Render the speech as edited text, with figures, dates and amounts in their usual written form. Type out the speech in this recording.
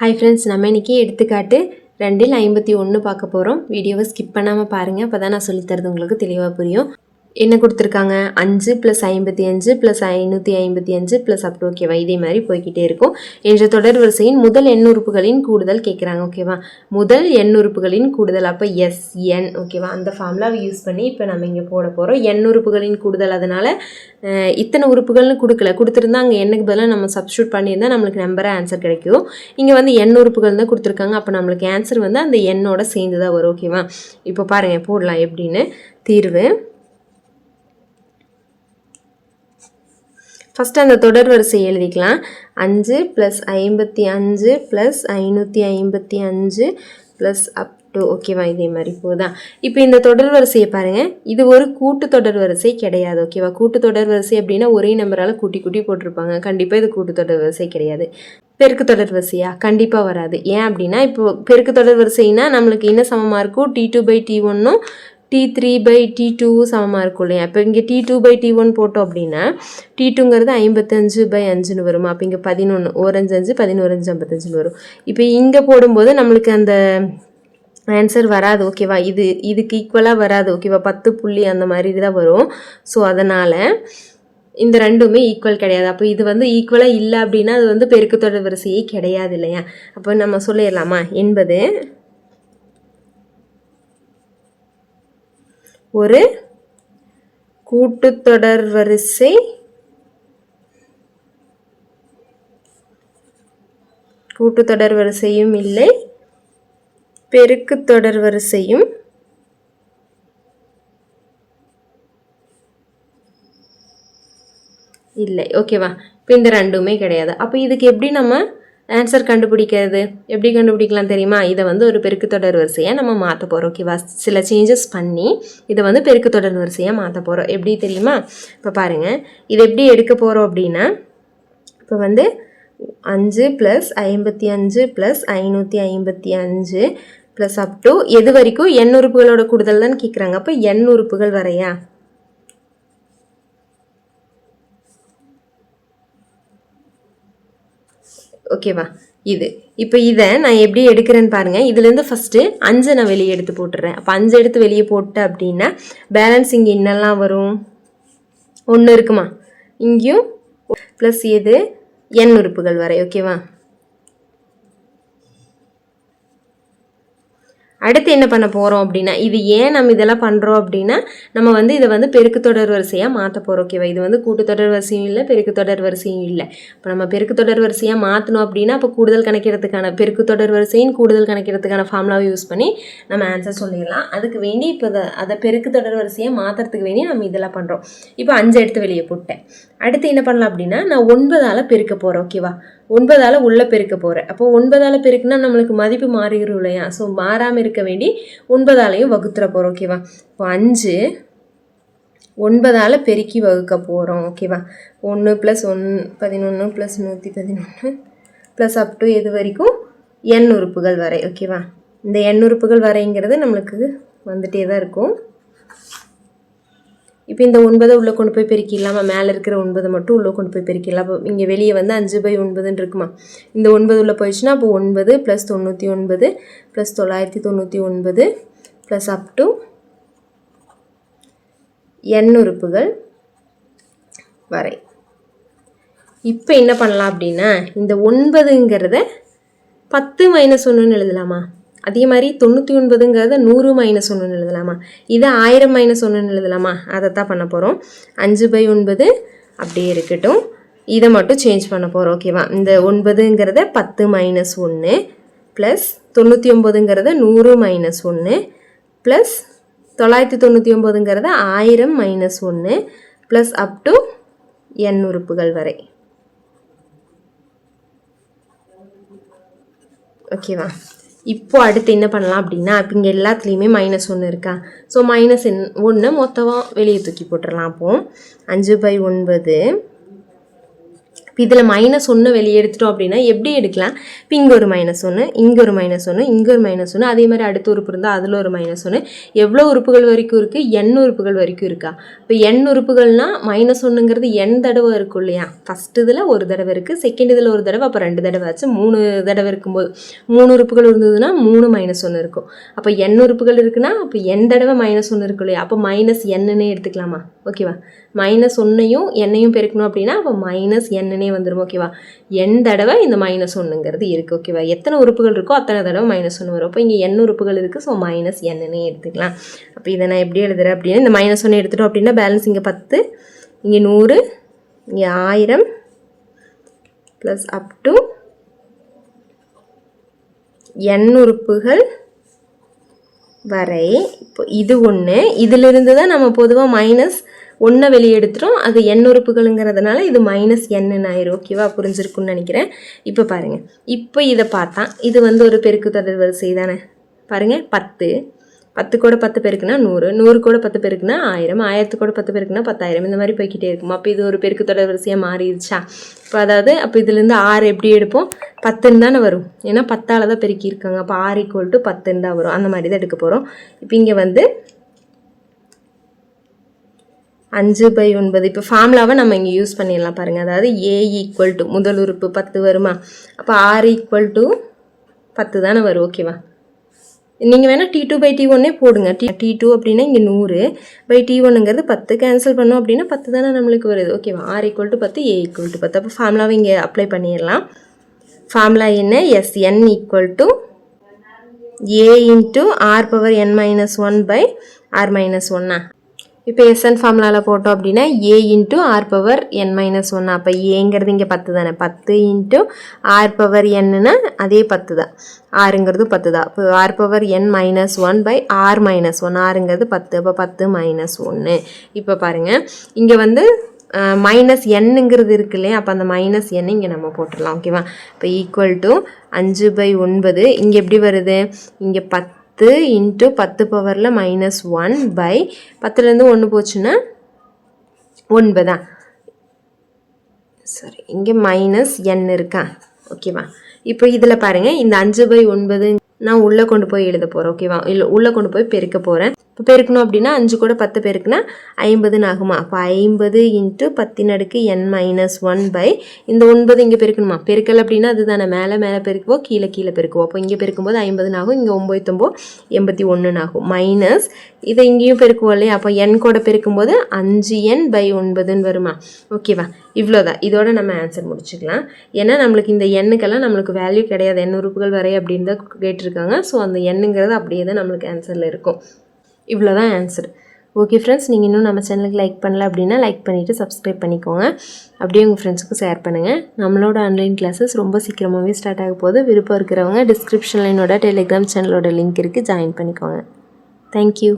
Hi friends, நம்ம இன்னைக்கு எடுத்துக்காட்டு 251 பார்க்க போறோம். வீடியோவை ஸ்கிப் பண்ணாம பாருங்க. அப்பதான் நான் சொல்லி தரது உங்களுக்கு தெளிவா புரியும். என்ன கொடுத்திருக்காங்க 5 + 55 + 555 + அப் டு ஓகேவா இதே மாதிரி போய்க்கிட்டே இருக்கும். என்ற தொடர் வரிசையின் முதல் எண் உறுப்புகளின் கூடுதல் கேக்குறாங்க ஓகேவா. முதல் எண் உறுப்புகளின் கூடுதல் அப்ப SN ஓகேவா. அந்த ஃபார்முலாவை யூஸ் பண்ணி இப்போ நம்ம இங்க போட போறோம். எண் உறுப்புகளின் கூடுதல் அதனால இத்தனை உறுப்புகள்னு கொடுக்கல. கொடுத்திருந்தா அங்க எண்ணுக்கு பதிலா நம்ம சப்ஸ்டிட்யூட் பண்ணியிருந்தா நமக்கு நம்பரா ஆன்சர் கிடைக்கும். இங்க வந்து எண் உறுப்புகள் தான் கொடுத்திருக்காங்க. அப்ப நமக்கு ஆன்சர் வந்து அந்த எண்ணோட சேர்ந்து தான் வரும் ஓகேவா. இப்போ பாருங்க போடலாம் எப்படின்னு தீர்வு. ஃபஸ்ட்டு அந்த தொடர் வரிசை எழுதிக்கலாம். 5 + 55 + 555 + அப் டு ஓகேவா இதே மாதிரி போதா. இப்போ இந்த தொடர் வரிசையை பாருங்க. இது ஒரு கூட்டு தொடர் வரிசை கிடையாது ஓகேவா. கூட்டு தொடர் வரிசை அப்படின்னா ஒரே நம்பரால கூட்டி கூட்டி போட்டிருப்பாங்க. கண்டிப்பாக இது கூட்டு தொடர் வரிசை கிடையாது. பெருக்கு தொடர் வரிசையா கண்டிப்பாக வராது. ஏன் அப்படின்னா இப்போ பெருக்கு தொடர் வரிசைனா நம்மளுக்கு என்ன சமமாக இருக்கும் T2/T1 T3/T2 சமமாக இருக்கும் இல்லையா. இப்போ இங்கே T2/T1 போட்டோம் அப்படின்னா T2ங்கிறது 55/5ன்னு வரும். அப்போ இங்கே 11 5 11 55 வரும். இப்போ இங்கே போடும்போது நம்மளுக்கு அந்த ஆன்சர் வராது ஓகேவா. இதுக்கு ஈக்குவலாக வராது ஓகேவா. 10 புள்ளி அந்த மாதிரி தான் வரும். ஸோ அதனால் இந்த ரெண்டுமே ஈக்குவல் கிடையாது. அப்போ இது வந்து ஈக்குவலாக இல்லை அப்படின்னா அது வந்து பெருக்கு தொடர் வரிசையே கிடையாது இல்லையா. அப்போ நம்ம சொல்லிடலாமா என்பது ஒரு கூட்டுத்தொடர் வரிசை கூட்டுத்தொடர் வரிசையும் இல்லை பெருக்கு தொடர் வரிசையும் இல்லை ஓகேவா. இப்போ இந்த ரெண்டுமே கிடையாது. அப்போ இதுக்கு எப்படி நம்ம ஆன்சர் கண்டுபிடிக்கிறது எப்படி கண்டுபிடிக்கலாம் தெரியுமா. இதை வந்து ஒரு பெருக்கு தொடர் வரிசையாக நம்ம மாற்ற போகிறோம் ஓகேவா. சில சேஞ்சஸ் பண்ணி இதை வந்து பெருக்கு தொடர் வரிசையாக மாற்ற போகிறோம். எப்படி தெரியுமா. இப்போ பாருங்கள் இது எப்படி எடுக்க போகிறோம் அப்படின்னா இப்போ வந்து 5 + 55 + 555 + அப் டு எது வரைக்கும் எண் உறுப்புகளோட கூடுதல் தான் கேட்குறாங்க. அப்போ எண் உறுப்புகள் வரையா ஓகேவா. இது இப்போ இதை நான் எப்படி எடுக்கிறேன்னு பாருங்கள். இதுலேருந்து ஃபஸ்ட்டு 5 நான் வெளியே எடுத்து போட்டுறேன். அப்போ 5 எடுத்து வெளியே போட்டேன் அப்படின்னா பேலன்ஸ் இங்கே என்னெல்லாம் வரும் 1 இருக்குமா. இங்கேயும் ப்ளஸ் எது எண் உறுப்புகள் வரை ஓகேவா. அடுத்து என்ன பண்ண போகிறோம் அப்படின்னா இது ஏன் நம்ம இதெல்லாம் பண்ணுறோம் அப்படின்னா நம்ம வந்து இதை வந்து பெருக்கு தொடர் வரிசையாக மாற்ற போகிறோம் ஓகேவா. இது வந்து கூட்டு தொடர் வரிசையும் இல்லை பெருக்கு தொடர் வரிசையும் இல்லை. இப்போ நம்ம பெருக்கு தொடர் வரிசையாக மாற்றணும் அப்படின்னா அப்போ கூடுதல் கணக்கிறதுக்கான பெருக்கு தொடர் வரிசையின் கூடுதல் கணக்கிறதுக்கான ஃபார்முலாவை யூஸ் பண்ணி நம்ம ஆன்சர் சொல்லிடலாம். அதுக்கு வேண்டி இப்போ அதை பெருக்கு தொடர் வரிசையாக மாற்றுறதுக்கு வேண்டி நம்ம இதெல்லாம் பண்ணுறோம். இப்போ 5 எடுத்து வெளியே போட்டேன். அடுத்து என்ன பண்ணலாம் அப்படின்னா நான் 9ஆல் பெருக்க போகிறேன் ஓகேவா. 9ஆல் உள்ளே பெருக்க போகிறேன். அப்போ 9ஆல் பெருக்குனா நம்மளுக்கு மதிப்பு மாறிடும் இல்லையா. ஸோ மாறாமல் இருக்க வேண்டி 9ஆலையும் வகுத்துற போகிறோம் ஓகேவா. இப்போ 5 9ஆல் பெருக்கி வகுக்க போகிறோம் ஓகேவா. 1 + 1 11 + 111 + அப் டு எது வரைக்கும் எண் உறுப்புகள் வரை ஓகேவா. இந்த எண் உறுப்புகள் வரைங்கிறது நம்மளுக்கு வந்துட்டே தான் இருக்கும். இப்போ இந்த 9 உள்ளே கொண்டு போய் பெருக்கிடலாமா. மேலே இருக்கிற 9 மட்டும் உள்ளே கொண்டு போய் பெருக்கிடலாம். அப்போ இங்கே வெளியே வந்து 5/9 இருக்குமா. இந்த 9 உள்ளே போயிடுச்சுன்னா அப்போ 9 + 99 + 999 + அப் டு எண் உறுப்புகள் வரை. இப்போ என்ன பண்ணலாம் அப்படின்னா இந்த 9ங்கிறத 10 - 1ன்னு எழுதலாமா. அதே மாதிரி 99ங்கிறத 100 - 1ன்னு எழுதலாமா. இதை 1000 - 1ன்னு எழுதலாமா. அதை தான் பண்ண போகிறோம். 5/9 அப்படியே இருக்கட்டும். இதை மட்டும் சேஞ்ச் பண்ண போகிறோம் ஓகேவா. இந்த 9ங்கிறத 10 - 1 ப்ளஸ் 99ங்கிறத 100 - 1 ப்ளஸ் 999ங்கிறத 1000 - 1 ப்ளஸ் அப் டு எண் உறுப்புகள் வரை ஓகேவா. இப்போ அடுத்து என்ன பண்ணலாம் அப்படின்னா இப்போ இங்கே எல்லாத்துலேயுமே -1 இருக்கா. ஸோ -1 மொத்தமாக வெளியே தூக்கி போட்டுடலாம். அப்போது 5/9 இதில் -1 வெளியே எடுத்துட்டோம் அப்படின்னா எப்படி எடுக்கலாம்? இப்போ இங்கே ஒரு -1, இங்கே ஒரு -1, இங்கே ஒரு -1, அதே மாதிரி அடுத்த உறுப்பு இருந்தால் அதில் ஒரு -1. எவ்வளோ உறுப்புகள் வரைக்கும் இருக்குது? n உறுப்புகள் வரைக்கும் இருக்கா? இப்போ n உறுப்புகள்னால் -1ங்கிறது n தடவை இருக்கும் இல்லையா? ஃபஸ்ட் இதில் ஒரு தடவை இருக்குது, செகண்ட் இதில் ஒரு தடவை, அப்போ 2 தடவை ஆச்சு. 3 தடவை இருக்கும்போது 3 உறுப்புகள் இருந்ததுன்னா 3 -1 இருக்கும். அப்போ n உறுப்புகள் இருக்குன்னா அப்போ n தடவை -1 இருக்கும் இல்லையா? அப்போ -nன்னே எடுத்துக்கலாமா? ஓகேவா? -1ஐயும் n-ஐயும் பெருக்கணும் அப்படின்னா அப்போ -nன்னே வந்துடும். ஓகேவா? n தடவை இந்த -1ங்கிறது இருக்குது. ஓகேவா? எத்தனை உறுப்புகள் இருக்கோ அத்தனை தடவை -1 வரும். அப்போ இங்கே n உறுப்புகள் இருக்குது, ஸோ -nன்னே எடுத்துக்கலாம். அப்போ இதை நான் எப்படி எழுதுறேன் அப்படின்னா இந்த -1 எடுத்துட்டோம் அப்படின்னா பேலன்ஸ் இங்கே 10, இங்கே 100, இங்கே 1000 ப்ளஸ் அப் டு n உறுப்புகள் வரை. இப்போ இது ஒன்று, இதிலிருந்து தான் நம்ம பொதுவாக -1 வெளியே எடுத்துட்டோம். அது n உறுப்புகளுங்கிறதுனால இது -nன்னு ஆயிரும். ஓகேவா? புரிஞ்சிருக்குன்னு நினைக்கிறேன். இப்போ பாருங்கள், இப்போ இதை பார்த்தா இது வந்து ஒரு பெருக்கு தொடர் வரிசை தானே. பாருங்கள், 10 கூட 10 பெருக்குனா 100, 100 கூட 10 பெருக்குனா 1000, 1000 கூட 10 பெருக்குனா 10,000, இந்த மாதிரி போய்கிட்டே இருக்கும். அப்போ இது ஒரு பெருக்கு தொடர் வரிசையாக மாறிடுச்சா? இப்போ அதாவது அப்போ இதுலேருந்து 6 எப்படி எடுப்போம்? 10ன்னு தானே வரும், ஏன்னா 10ஆல் தான் பெருக்கியிருக்காங்க. அப்போ 6 = 10ன்னு தான் வரும். அந்த மாதிரி தான் எடுக்க போகிறோம். இப்போ இங்கே வந்து 5/9. இப்போ ஃபார்முலாவை நம்ம இங்கே யூஸ் பண்ணிடலாம் பாருங்கள். அதாவது a முதல் உறுப்பு 10 வருமா? அப்போ r = 10 தானே வரும். ஓகேவா? நீங்கள் வேணால் T2/T1 போடுங்க. T2 அப்படின்னா இங்கே 100/T1ங்கிறது 10 கேன்சல் பண்ணோம் அப்படின்னா 10 தானே நம்மளுக்கு வருது. ஓகேவா? r = 10, a = 10. அப்போ ஃபார்முலாவை இங்கே அப்ளை பண்ணிடலாம். ஃபார்முலா என்ன? Sn = a × r⁻n−1/r−1. இப்போ Sn ஃபார்முலாவில் போட்டோம் அப்படின்னா a × r⁻n−1. அப்போ ஏங்கிறது இங்கே 10 தானே. 10 × r⁻n அதே 10 தான். ஆறுங்கிறது 10 தான். இப்போ r⁻n−1/r−1. ஆறுங்கிறது 10, அப்போ 10 -1. இப்போ பாருங்கள், இங்கே வந்து -nங்கிறது இருக்கு இல்லையா? அப்போ அந்த -n இங்கே நம்ம போட்டுடலாம். ஓகேவா? இப்போ = 5/9. இங்கே எப்படி வருது? இங்கே 10 × 10⁻⁻1 10லேருந்து 1 போச்சுன்னா 9 தான். சரி, இங்கே -n இருக்கா? ஓகேவா? இப்போ இதில் பாருங்கள், இந்த 5/9 நான் உள்ளே கொண்டு போய் எழுத போகிறேன். ஓகேவா? இல்லை, உள்ளே கொண்டு போய் பெருக்க போகிறேன். இப்போ பெருக்கணும் அப்படின்னா 5 கூட 10 பெருக்குனா 50ன்னு ஆகுமா? அப்போ 50 × 10⁻n−1 இந்த 9 இங்கே பெருக்கணுமா? பெருக்கல் அப்படின்னா அதுதானே, மேலே பெருக்குவோம், கீழே பெருக்குவோம். அப்போ இங்கே பெருக்கும்போது 50ன்னு ஆகும், இங்கே 9 81ன்னு ஆகும். மைனஸ் இதை இங்கேயும் பெருக்குவோம் இல்லையா? அப்போ n கூட பெருக்கும்போது 5n/9ன்னு வருமா? ஓகேவா? இவ்வளோதான். இதோட நம்ம ஆன்சர் முடிச்சுக்கலாம். ஏன்னா நம்மளுக்கு இந்த எண்ணுக்கெல்லாம் நம்மளுக்கு வேல்யூ கிடையாது. n உறுப்புகள் வரை அப்படின்னு தான் கேட்டிருக்காங்க. ஸோ அந்த எண்ணுங்கிறது அப்படியே தான் நம்மளுக்கு ஆன்சரில் இருக்கும். இவ்வளோ தான் ஆன்சர். ஓகே ஃப்ரெண்ட்ஸ், நீங்கள் இன்னும் நம்ம சேனலுக்கு லைக் பண்ணல அப்படின்னா லைக் பண்ணிவிட்டு சப்ஸ்கிரைப் பண்ணிக்கோங்க. அப்படியே உங்கள் ஃப்ரெண்ட்ஸுக்கும் ஷேர் பண்ணுங்கள். நம்மளோட ஆன்லைன் கிளாஸஸ் ரொம்ப சீக்கிரமாகவே ஸ்டார்ட் ஆக போகுது. விருப்பம் இருக்கிறவங்க டிஸ்கிரிப்ஷனில் என்னோட டெலிகிராம் சேனலோட லிங்க் இருக்குது, ஜாயின் பண்ணிக்கோங்க. தேங்க்யூ.